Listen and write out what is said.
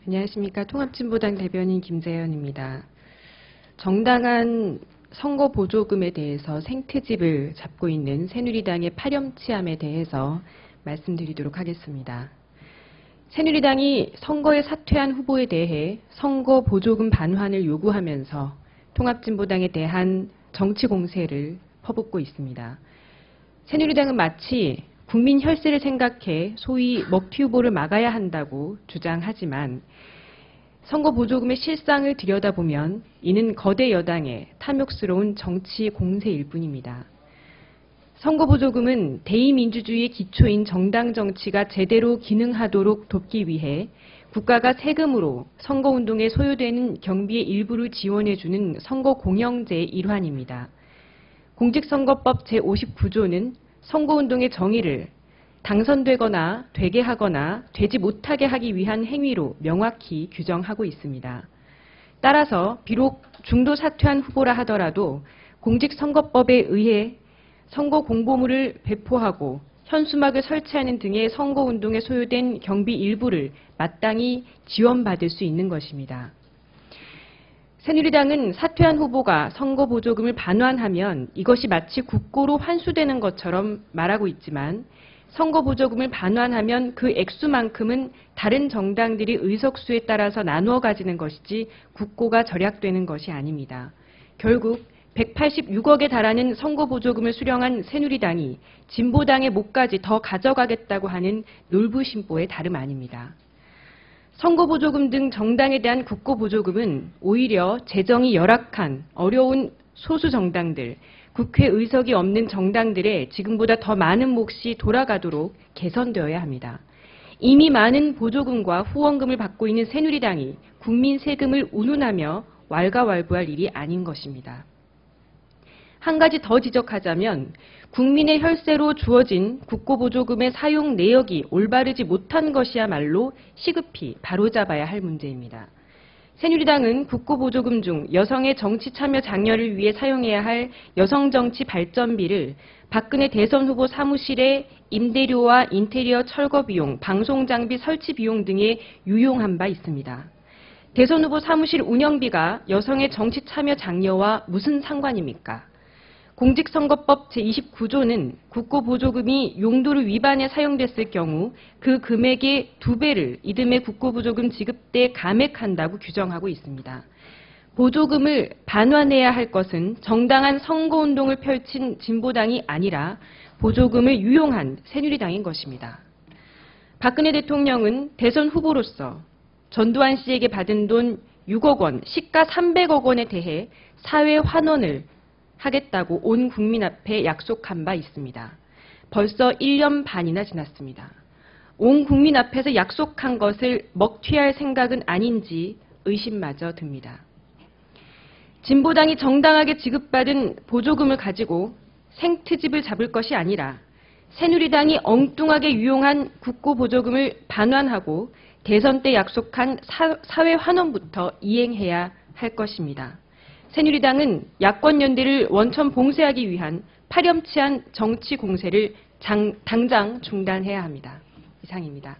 안녕하십니까. 통합진보당 대변인 김재현입니다. 정당한 선거 보조금에 대해서 생트집을 잡고 있는 새누리당의 파렴치함에 대해서 말씀드리도록 하겠습니다. 새누리당이 선거에 사퇴한 후보에 대해 선거 보조금 반환을 요구하면서 통합진보당에 대한 정치 공세를 퍼붓고 있습니다. 새누리당은 마치 국민 혈세를 생각해 소위 먹튀 후보를 막아야 한다고 주장하지만 선거 보조금의 실상을 들여다보면 이는 거대 여당의 탐욕스러운 정치 공세일 뿐입니다. 선거 보조금은 대의민주주의의 기초인 정당 정치가 제대로 기능하도록 돕기 위해 국가가 세금으로 선거운동에 소요되는 경비의 일부를 지원해주는 선거공영제의 일환입니다. 공직선거법 제59조는 선거운동의 정의를 당선되거나 되게 하거나 되지 못하게 하기 위한 행위로 명확히 규정하고 있습니다. 따라서 비록 중도 사퇴한 후보라 하더라도 공직선거법에 의해 선거 공보물을 배포하고 현수막을 설치하는 등의 선거운동에 소요된 경비 일부를 마땅히 지원받을 수 있는 것입니다. 새누리당은 사퇴한 후보가 선거 보조금을 반환하면 이것이 마치 국고로 환수되는 것처럼 말하고 있지만 선거 보조금을 반환하면 그 액수만큼은 다른 정당들이 의석수에 따라서 나누어 가지는 것이지 국고가 절약되는 것이 아닙니다. 결국 186억에 달하는 선거 보조금을 수령한 새누리당이 진보당의 몫까지 더 가져가겠다고 하는 놀부심보에 다름 아닙니다. 선거보조금 등 정당에 대한 국고보조금은 오히려 재정이 열악한 어려운 소수 정당들, 국회 의석이 없는 정당들의 지금보다 더 많은 몫이 돌아가도록 개선되어야 합니다. 이미 많은 보조금과 후원금을 받고 있는 새누리당이 국민 세금을 운운하며 왈가왈부할 일이 아닌 것입니다. 한 가지 더 지적하자면 국민의 혈세로 주어진 국고보조금의 사용 내역이 올바르지 못한 것이야말로 시급히 바로잡아야 할 문제입니다. 새누리당은 국고보조금 중 여성의 정치 참여 장려를 위해 사용해야 할 여성정치 발전비를 박근혜 대선 후보 사무실의 임대료와 인테리어 철거 비용, 방송장비 설치 비용 등에 유용한 바 있습니다. 대선 후보 사무실 운영비가 여성의 정치 참여 장려와 무슨 상관입니까? 공직선거법 제29조는 국고보조금이 용도를 위반해 사용됐을 경우 그 금액의 2배를 이듬해 국고보조금 지급 때 감액한다고 규정하고 있습니다. 보조금을 반환해야 할 것은 정당한 선거운동을 펼친 진보당이 아니라 보조금을 유용한 새누리당인 것입니다. 박근혜 대통령은 대선 후보로서 전두환 씨에게 받은 돈 6억 원, 시가 300억 원에 대해 사회 환원을 하겠다고 온 국민 앞에 약속한 바 있습니다. 벌써 1년 반이나 지났습니다. 온 국민 앞에서 약속한 것을 먹튀할 생각은 아닌지 의심마저 듭니다. 진보당이 정당하게 지급받은 보조금을 가지고 생트집을 잡을 것이 아니라 새누리당이 엉뚱하게 유용한 국고보조금을 반환하고 대선 때 약속한 사회 환원부터 이행해야 할 것입니다. 새누리당은 야권연대를 원천 봉쇄하기 위한 파렴치한 정치 공세를 당장 중단해야 합니다. 이상입니다.